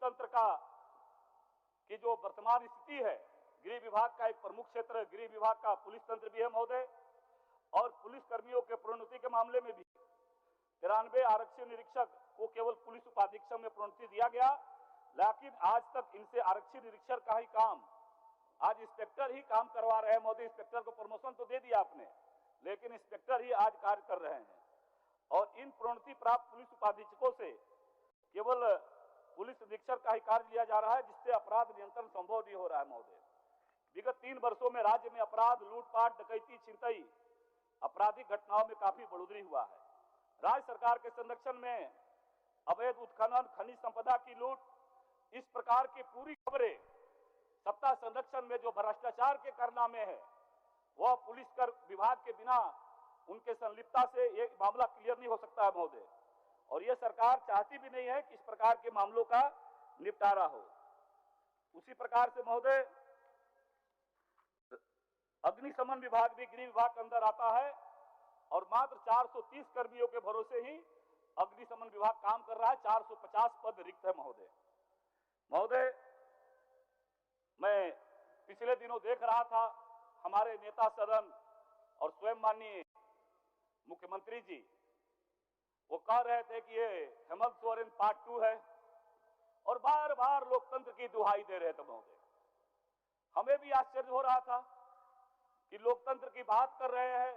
तंत्र की जो वर्तमान स्थिति है, गृह विभाग का एक प्रमुख क्षेत्र गृह विभाग का पुलिस तंत्र भी है महोदय, और पुलिस कर्मियों के प्रोन्नति के मामले में भी 93 आरक्षी निरीक्षक को केवल पुलिस उपाधीक्षक में प्रोन्नति दिया गया, लेकिन आज तक इनसे आरक्षी निरीक्षक का ही काम, आज इंस्पेक्टर ही काम करवा रहे हैं महोदय। इंस्पेक्टर को प्रमोशन तो दे दिया आपने, लेकिन इंस्पेक्टर ही आज कार्य कर रहे हैं, और इन प्रोन्नति प्राप्त पुलिस उपाधीक्षकों से केवल पुलिस अधीक्षक का ही कार्य लिया जा रहा है, जिससे अपराध नियंत्रण संभव नहीं हो रहा है महोदय। विगत 3 वर्षों में राज्य में अपराध, लूटपाट, डकैती, छिनतई, आपराधिक घटनाओं में काफी बढ़ोतरी हुआ है। राज्य सरकार के संरक्षण में अवैध उत्खनन, खनिज संपदा की लूट, इस प्रकार की पूरी खबरें सत्ता संरक्षण में जो भ्रष्टाचार के कारनामे है, वह पुलिस कर विभाग के बिना उनके संलिप्तता से ये मामला क्लियर नहीं हो सकता है महोदय, और ये सरकार चाहती भी नहीं है कि इस प्रकार के मामलों का निपटारा हो। उसी प्रकार से महोदय अग्निशमन विभाग भी गृह विभाग के अंदर आता है, और मात्र 430 कर्मियों के भरोसे ही अग्निशमन विभाग काम कर रहा है। 450 पद रिक्त है महोदय। मैं पिछले दिनों देख रहा था, हमारे नेता सदन और स्वयं माननीय मुख्यमंत्री जी वो कह रहे थे कि ये हेमंत सोरेन पार्ट 2 है, और बार बार लोकतंत्र की दुहाई दे रहे थे महोदय। हमें भी आश्चर्य हो रहा था कि लोकतंत्र की बात कर रहे हैं,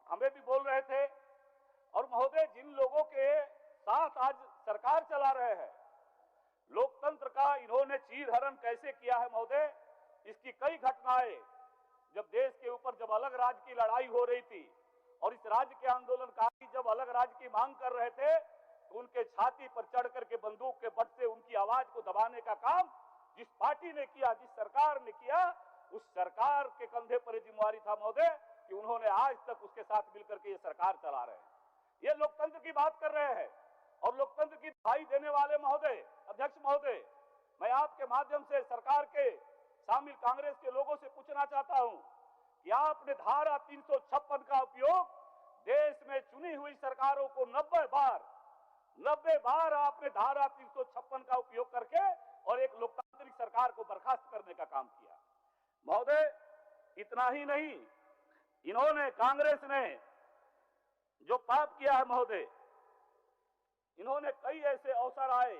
हमें भी बोल रहे थे, और महोदय जिन लोगों के साथ आज सरकार चला रहे हैं, लोकतंत्र का इन्होंने चीरहरण कैसे किया है महोदय, इसकी कई घटनाएं जब देश के ऊपर जब अलग राज्य की लड़ाई हो रही थी और इस राज्य के आंदोलनकारी जब अलग राज्य की मांग कर रहे थे, तो उनके छाती पर चढ़ करके बंदूक के बट से उनकी आवाज को दबाने का काम जिस पार्टी ने किया, जिस सरकार ने किया, उस सरकार के कंधे पर जिम्मेवारी था महोदय कि उन्होंने आज तक उसके साथ मिलकर के ये सरकार चला रहे हैं। ये लोकतंत्र की बात कर रहे हैं, और लोकतंत्र की दुहाई देने वाले महोदय, अध्यक्ष महोदय, मैं आपके माध्यम से सरकार के शामिल कांग्रेस के लोगों से पूछना चाहता हूं कि आपने धारा 356 का उपयोग देश में चुनी हुई सरकारों को 90 बार आपने धारा 356 का उपयोग करके और एक लोकतांत्रिक सरकार को बर्खास्त करने का काम किया महोदय। इतना ही नहीं, इन्होंने, कांग्रेस ने जो पाप किया है महोदय, इन्होंने कई ऐसे अवसर आए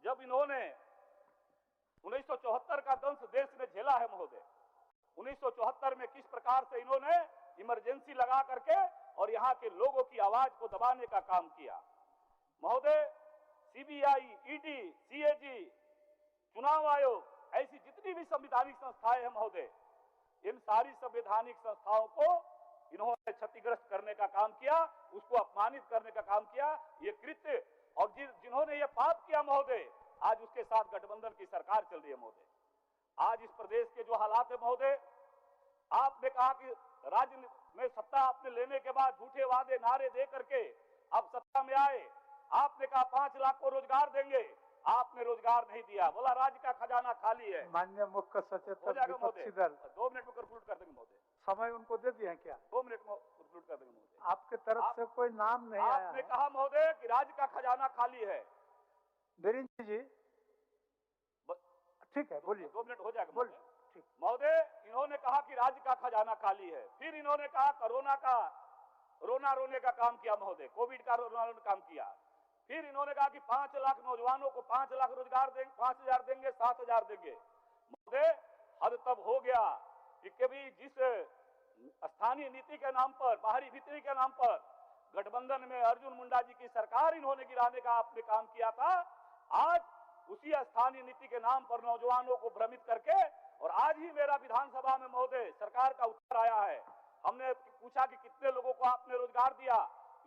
जब इन्होंने 1974 का दंश देश ने झेला है महोदय। 1974 में किस प्रकार से इन्होंने इमरजेंसी लगा करके और यहाँ के लोगों की आवाज को दबाने का काम किया महोदय। सीबीआई, ईडी, सीएजी, चुनाव आयोग, ऐसी जितनी भी संवैधानिक संस्थाएं हैं महोदय, इन सारी संवैधानिक संस्थाओं को इन्होंने क्षतिग्रस्त करने का काम किया, उसको अपमानित करने का काम किया। ये कृत्य और जिन्होंने ये पाप किया महोदय, आज उसके साथ गठबंधन की सरकार चल रही है महोदय। आज इस प्रदेश के जो हालात है महोदय, आपने कहा कि राज्य में सत्ता आपने लेने के बाद झूठे वादे नारे दे करके अब सत्ता में आए, आपने कहा 5 लाख को रोजगार देंगे, आपने रोजगार नहीं दिया, बोला राज्य का खजाना खाली है। माननीय मुख्य सचेतक विपक्षी दल 2 मिनट में कंक्लूड कर देंगे महोदय। समय उनको दे दिए हैं क्या? 2 मिनट में कंक्लूड कर देंगे महोदय। आपके तरफ से कोई नाम नहीं आया? आपने कहा महोदय कि राज्य का खजाना खाली है। बीरेंद्र जी ठीक है, बोलिए। 2 मिनट हो जाएगा बोलिए। ठीक महोदय, इन्होंने कहा कि राज्य का खजाना खाली है, फिर इन्होंने कहा कोरोना का रोना रोने का काम किया महोदय, कोविड का रोना रोने का काम किया, फिर इन्होंने कहा कि 5 लाख नौजवानों को 5 लाख रोजगार देंगे, 5,000 देंगे, 7,000 देंगे महोदय। हद तब हो गया कि कभी जिस स्थानीय नीति के नाम पर, बाहरी भीतरी के नाम पर गठबंधन में अर्जुन मुंडा जी की सरकार इन्होंने गिराने का आपने काम किया था, आज उसी स्थानीय नीति के नाम पर नौजवानों को भ्रमित करके, और आज ही मेरा विधानसभा में महोदय सरकार का उत्तर आया है। हमने पूछा कि कितने लोगों को आपने रोजगार दिया,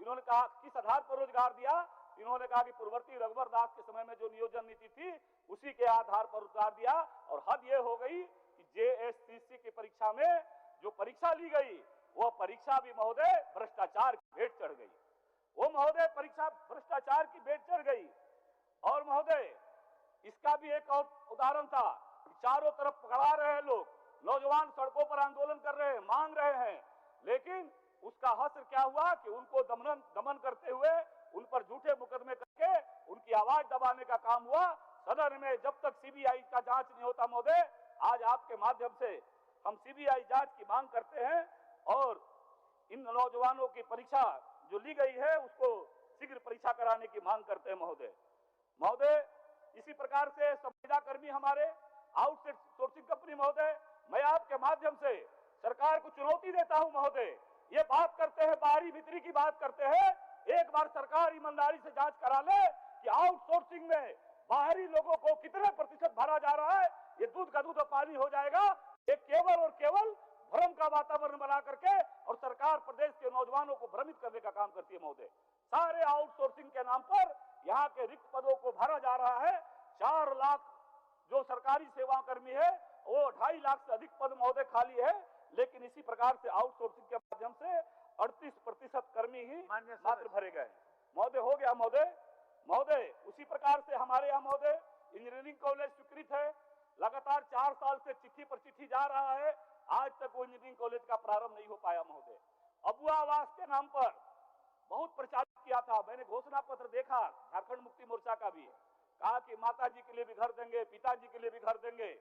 इन्होंने कहा किस आधार पर रोजगार दिया, इन्होंने कहा कि पूर्ववर्ती रघुवर दास के समय में जो नियोजन नीति थी उसी के आधार पर रोजगार दिया। और हद ये हो गई कि जेएससीसी की परीक्षा में जो परीक्षा ली गई, वह परीक्षा भी महोदय भ्रष्टाचार की भेंट चढ़ गई, वो महोदय परीक्षा भ्रष्टाचार की भेंट चढ़ गई। और महोदय इसका भी एक और उदाहरण था, चारों तरफ पकड़ा रहे हैं लोग, नौजवान सड़कों पर आंदोलन कर रहे हैं, मांग रहे हैं, लेकिन उसका हश्र क्या हुआ कि उनको दमन करते हुए उन पर झूठे मुकदमे करके उनकी आवाज दबाने का काम हुआ। सदन में जब तक सीबीआई का जांच नहीं होता महोदय, आज आपके माध्यम से हम सीबीआई जांच की मांग करते हैं और इन नौजवानों की परीक्षा जो ली गई है उसको शीघ्र परीक्षा कराने की मांग करते हैं महोदय। इसी प्रकार से संविदा कर्मी हमारे आउटसोर्सिंग कंपनी महोदय, मैं आपके माध्यम से सरकार को चुनौती देता हूं महोदय। ये बात करते हैं, बाहरी भीतरी की बात करते हैं, एक बार सरकार ईमानदारी से जांच करा ले कि आउटसोर्सिंग में बाहरी लोगों को कितने प्रतिशत भरा जा रहा है। ये दूध का दूध और पानी हो जाएगा। ये केवल और केवल भ्रम का वातावरण बना करके और सरकार प्रदेश के नौजवानों को भ्रमित करने का काम करती है महोदय। सारे आउटसोर्सिंग के नाम पर यहाँ के रिक्त पदों को भरा जा रहा है। 4 लाख जो सरकारी सेवा कर्मी है वो 2.5 लाख से अधिक पद महोदय खाली है, लेकिन इसी प्रकार से आउटसोर्सिंग के माध्यम से 38% कर्मी ही मात्र भरे गए महोदय। हो गया महोदय। उसी प्रकार से हमारे यहाँ महोदय इंजीनियरिंग कॉलेज स्वीकृत है, लगातार 4 साल से चिट्ठी पर चिट्ठी जा रहा है, आज तक वो इंजीनियरिंग कॉलेज का प्रारंभ नहीं हो पाया महोदय। अबुआ आवास के नाम पर बहुत प्रचारित किया था, मैंने घोषणा पत्र देखा झारखंड मुक्ति मोर्चा का भी, कहा कि माता जी के लिए भी घर देंगे, पिताजी के लिए भी घर देंगे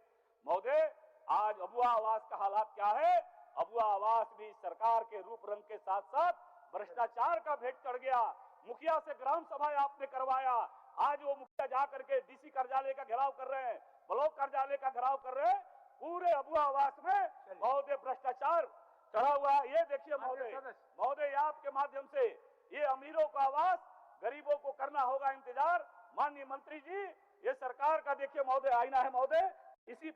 महोदय। आज अबुआ आवास का हालात क्या है? अबुआ आवास भी सरकार के रूप रंग के साथ साथ भ्रष्टाचार का भेंट चढ़ गया। मुखिया से ग्राम सभा आपने करवाया, आज वो मुखिया जा करके डीसी कार्यालय का घेराव कर रहे हैं, ब्लॉक कार्यालय का घेराव कर रहे हैं। पूरे अबुआ आवास में महोदय भ्रष्टाचार चढ़ा हुआ है। ये देखिए महोदय, आपके माध्यम से ये अमीरों का आवास, गरीबों को करना होगा इंतजार। माननीय मंत्री जी, ये सरकार का देखिए महोदय आईना है महोदय। इसी